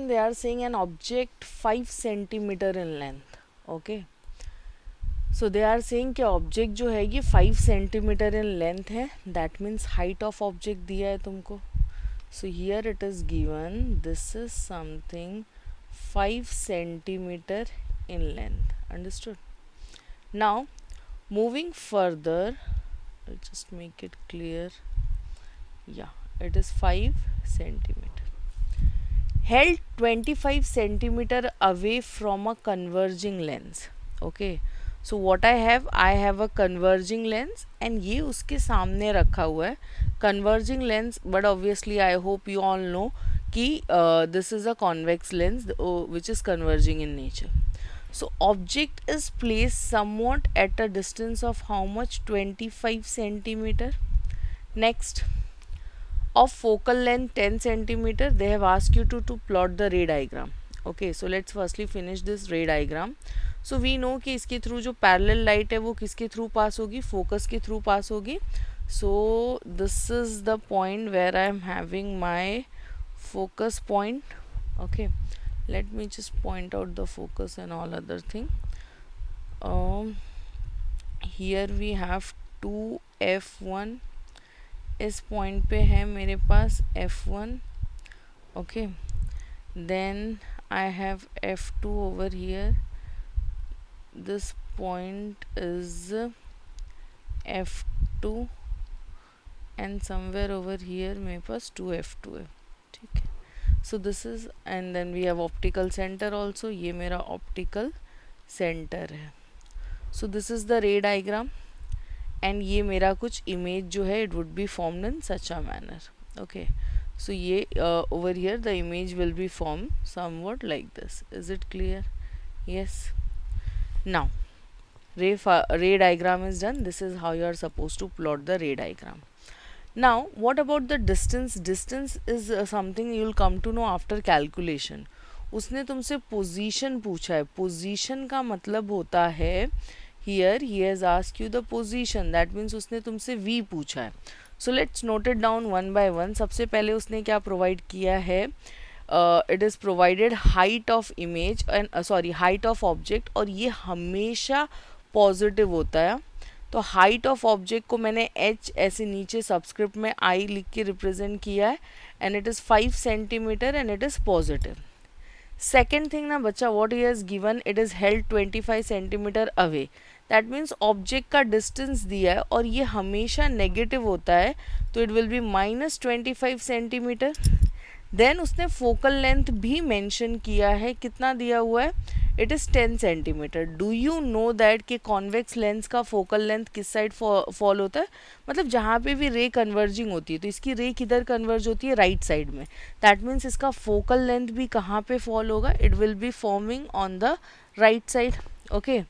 they are saying an object 5 centimeter in length. Okay, so they are saying कि object जो है ये 5 centimetre in length है. That means height of object दिया है तुमको. So here it is given this is something 5 centimeter in length. Understood? Now moving further, I'll just make it clear. Yeah, it is 5 centimeter. Held 25 centimeter away from a converging lens. Okay, so what I have a converging lens and ये उसके सामने रखा हुआ है converging lens, but obviously I hope you all know कि this is a convex lens which is converging in nature. So object is placed somewhat at a distance of how much? 25 centimeter. Next, of focal length 10 centimeter, they have asked you to plot the ray diagram. Okay, so let's firstly finish this ray diagram. So we know कि इसके through जो parallel light है वो किसके through pass होगी? Focus के through pass होगी. So this is the point where I am having my focus point. Okay, let me just point out the focus and all other thing. Here we have 2f1. इस point पे है मेरे पास f1. Okay, then I have f2 over here. This पॉइंट इज f2 and somewhere over here मेरे पास 2f2 है. ठीक है, so this is, and then we have optical centre also. ये मेरा ऑप्टिकल सेंटर है. So this is the ray diagram and ये मेरा कुछ इमेज जो है it would be formed in such a manner. Okay, so ये over here the image will be form somewhat like this. Is it clear? Yes. Now ray diagram is done. This is how you are supposed to plot the ray diagram. Now what about the distance? Distance is something you will come to know after calculation. उसने तुमसे position पूछा है. Position का मतलब होता है here he has asked you the position, that means उसने तुमसे v पूछा है. So let's note it down one by one. सबसे पहले उसने क्या प्रोवाइड किया है? It is provided height of image and sorry height of object, और ये हमेशा पॉजिटिव होता है. तो हाइट ऑफ ऑब्जेक्ट को मैंने h ऐसे नीचे सबस्क्रिप्ट में i लिख के रिप्रेजेंट किया है and it is 5 centimetre and it is positive. Second thing ना बच्चा, what he has given, it is held 25 centimetre away. That means object का डिस्टेंस दिया है और ये हमेशा नेगेटिव होता है, तो it will be -25 centimetre. Then उसने फोकल लेंथ भी मेंशन किया है. कितना दिया हुआ है? It is 10 centimetre. Do you know that कि कॉन्वेक्स लेंस का फोकल लेंथ किस साइड फॉल होता है? मतलब जहाँ पे भी रे कन्वर्जिंग होती है तो इसकी रे किधर कन्वर्ज होती है? राइट साइड में. दैट मीन्स इसका फोकल लेंथ भी कहाँ पे फॉल होगा? It will be forming on the right side. Okay,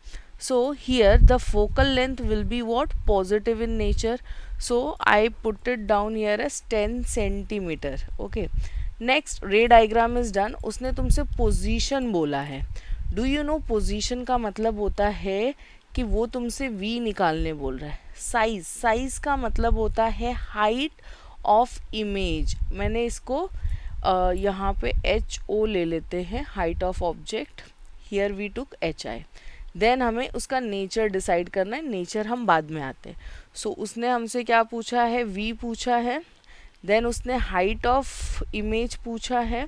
so here the focal length will be what? Positive in nature. So I put it down here as 10 centimeter. Okay, next ray diagram is done. उसने तुमसे position बोला है. Do you know position का मतलब होता है कि वो तुमसे v निकालने बोल रहा है. साइज का मतलब होता है हाइट ऑफ इमेज. मैंने इसको यहाँ पे HO ले लेते हैं, height of object. Here we took HI. Then हमें उसका नेचर डिसाइड करना है. नेचर हम बाद में आते हैं. सो उसने हमसे क्या पूछा है? v पूछा है. देन उसने हाइट ऑफ इमेज पूछा है.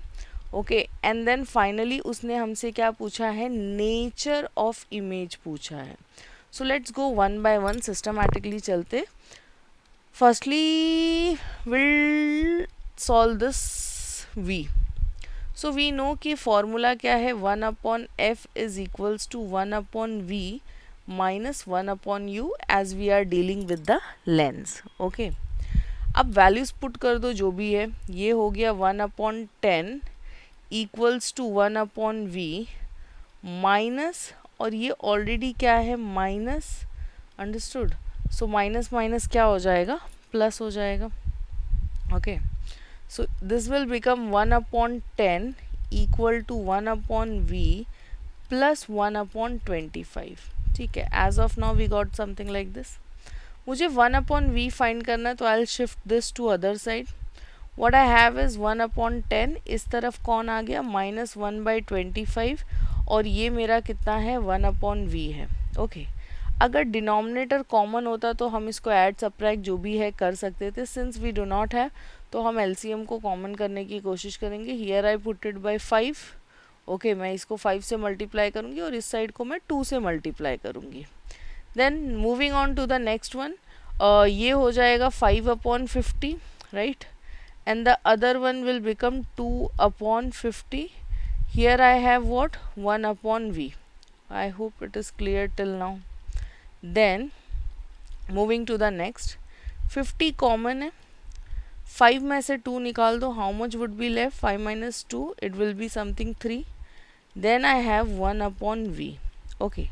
ओके, एंड देन फाइनली उसने हमसे क्या पूछा है? नेचर ऑफ इमेज पूछा है. So let's go one by one, systematically चलते. Firstly will solve this v. So we know कि फॉर्मूला क्या है? 1/f is equals to 1/v minus 1/u as we are dealing with the lens. Okay, अब values put कर दो जो भी है. ये हो गया 1/10 इक्वल्स टू 1/v माइनस, और ये ऑलरेडी क्या है? Minus. Understood? So minus minus क्या हो जाएगा? प्लस हो जाएगा. Okay, so this will become 1/10 equal to 1/v plus 1/25. ठीक है, as of now we got something like this. मुझे 1/v फाइंड करना है तो I'll shift this to other side. What I have is 1/10, इस तरफ कौन आ गया, -1/25, और ये मेरा कितना है, 1/v है। ओके अगर डिनोमिनेटर कॉमन होता तो हम इसको ऐड सब्ट्रैक्ट जो भी है कर सकते थे, since we do not have, तो हम एलसीएम को कॉमन करने की कोशिश करेंगे। Here I put it by 5। Okay मैं इसको 5 से मल्टीप्लाई करूँगी और इस साइड को मैं 2 से मल्टीप्लाई करूँगी। Then moving on to the next one, ये हो जाएगा 5/50, right, and the other one will become 2/50. Here I have what, 1/v. I hope it is clear till now. Then moving to the next, 50 common है, 5 में से 2 निकाल दो, how much would be left, 5 minus 2, it will be something 3. Then I have 1/v. Okay,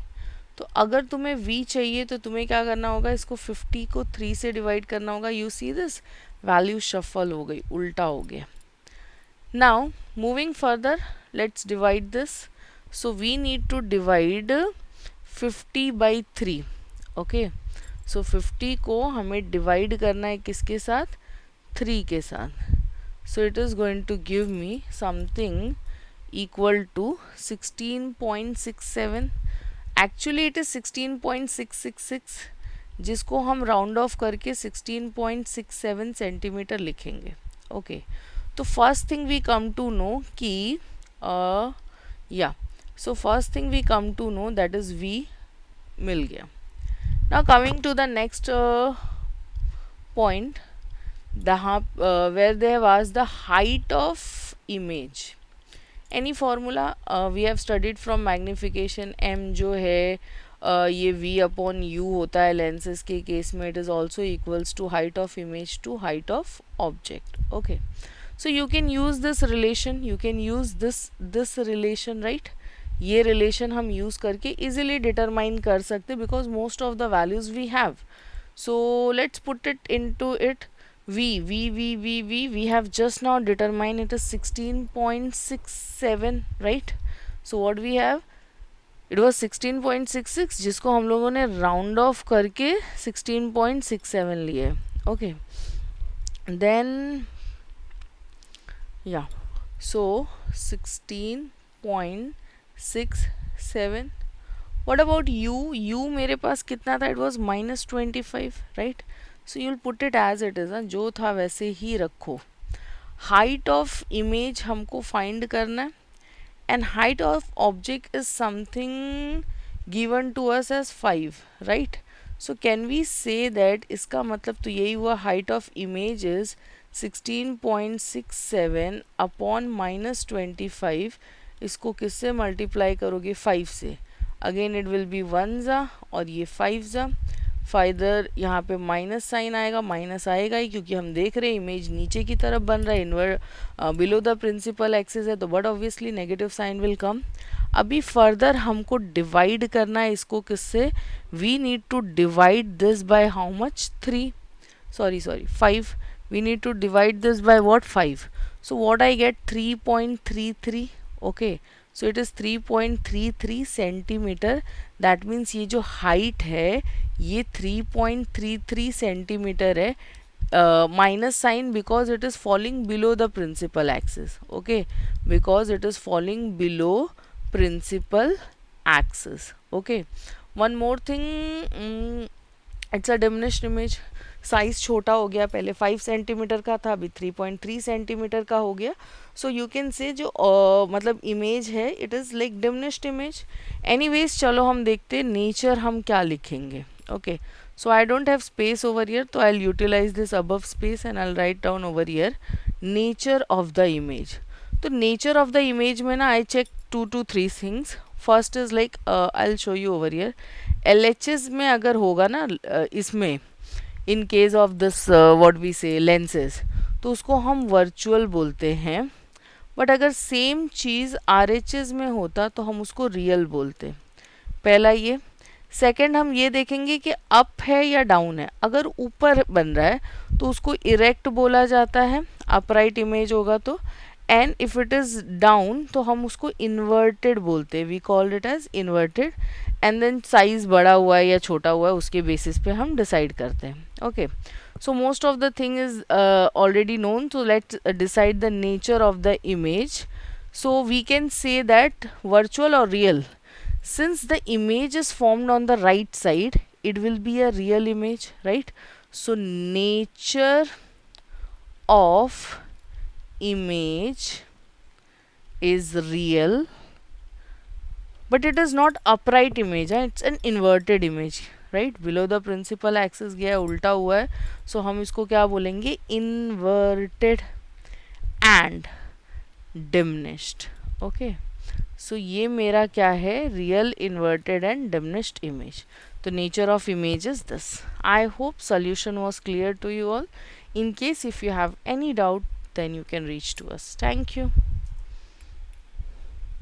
तो अगर तुम्हें v चाहिए तो तुम्हें क्या करना होगा, इसको 50 को 3 से डिवाइड करना होगा। You see this, value shuffle हो गई, उल्टा हो गया। Now moving further, let's divide this. So we need to divide 50/3। Okay so 50 को हमें डिवाइड करना है किसके साथ, 3 के साथ। So it is going to give me something equal to 16.67। Actually it is 16.666, जिसको हम राउंड ऑफ करके 16.67 सेंटीमीटर लिखेंगे। ओके तो first thing we come to know कि या so first thing we come to know that is v मिल गया। Now coming to the next point, where they have asked the height of image. Any formula we have studied from magnification, m जो है ये v/u होता है lenses के case में, it is also equals to height of image to height of object. Okay, so you can use this relation, you can use this relation, right? ये relation हम use करके easily determine कर सकते, because most of the values we have. So let's put it into it. We have just now determined it is 16.67, right? So what we have, it was 16.66, जिसको हम लोगों ने round of करके 16.67 लिए। Okay then या सो 16.67। What about u मेरे पास कितना था, it was -25, right? So you'll put it as it is, जो था वैसे ही रखो। हाइट ऑफ इमेज हमको फाइंड करना है, and height of object is something given to us as 5, right? So can we say that, इसका मतलब तो यही हुआ, height of image is 16.67 upon -25। इसको किससे मल्टीप्लाई करोगे, 5 से। अगेन इट विल बी 1 ज़ा और ये 5 ज़ा, फाइदर यहाँ पे माइनस साइन आएगा, माइनस आएगा ही क्योंकि हम देख रहे हैं इमेज नीचे की तरफ बन रहा है, invert below the principal axis है, तो but obviously negative sign will come. अभी फर्दर हमको डिवाइड करना है इसको किससे, we need to divide this by how much, 3, sorry 5, we need to divide this by what, 5। So what I get, 3.33। Okay so it is 3.33 centimetre. That means ये जो हाइट है ये 3.33 सेंटीमीटर है, minus sign because it is falling below the principal axis. Okay because it is falling below principal axis. Okay one more thing, it's a diminished image, size छोटा हो गया, पहले 5 सेंटीमीटर का था, अभी 3.3 सेंटीमीटर का हो गया। सो यू कैन से जो मतलब इमेज है it is like diminished image. Anyways चलो हम देखते नेचर हम क्या लिखेंगे। Okay so I don't have space over here, तो I will utilize this above space and I will write down over here nature of the image. तो nature of the image में ना I check 2 to 3 things. First is like I will show you over here, LHS में अगर होगा ना इसमें, in case of this what we say lenses, तो उसको हम वर्चुअल बोलते हैं। बट अगर सेम चीज़ RHS में होता तो हम उसको रियल बोलते। पहला ये। सेकंड हम ये देखेंगे कि अप है या डाउन है। अगर ऊपर बन रहा है तो उसको इरेक्ट बोला जाता है, अपराइट इमेज होगा तो। And if it is down तो हम उसको इन्वर्टेड बोलते हैं, we called it as inverted. And then size बड़ा हुआ है या छोटा हुआ है उसके बेसिस पे हम डिसाइड करते हैं। Okay So most of the thing is already known. So let's decide the nature of the image. So we can say that virtual or real. Since the image is formed on the right side, it will be a real image, right? So nature of image is real, but it is not upright image, it's an inverted image, right? Below the principal axis गया है, उल्टा हुआ है, so हम इसको क्या बोलेंगे, inverted and diminished. Okay, so ये मेरा क्या है, real inverted and diminished image. The nature of image is this. I hope solution was clear to you all. In case if you have any doubt, then you can reach to us. Thank you.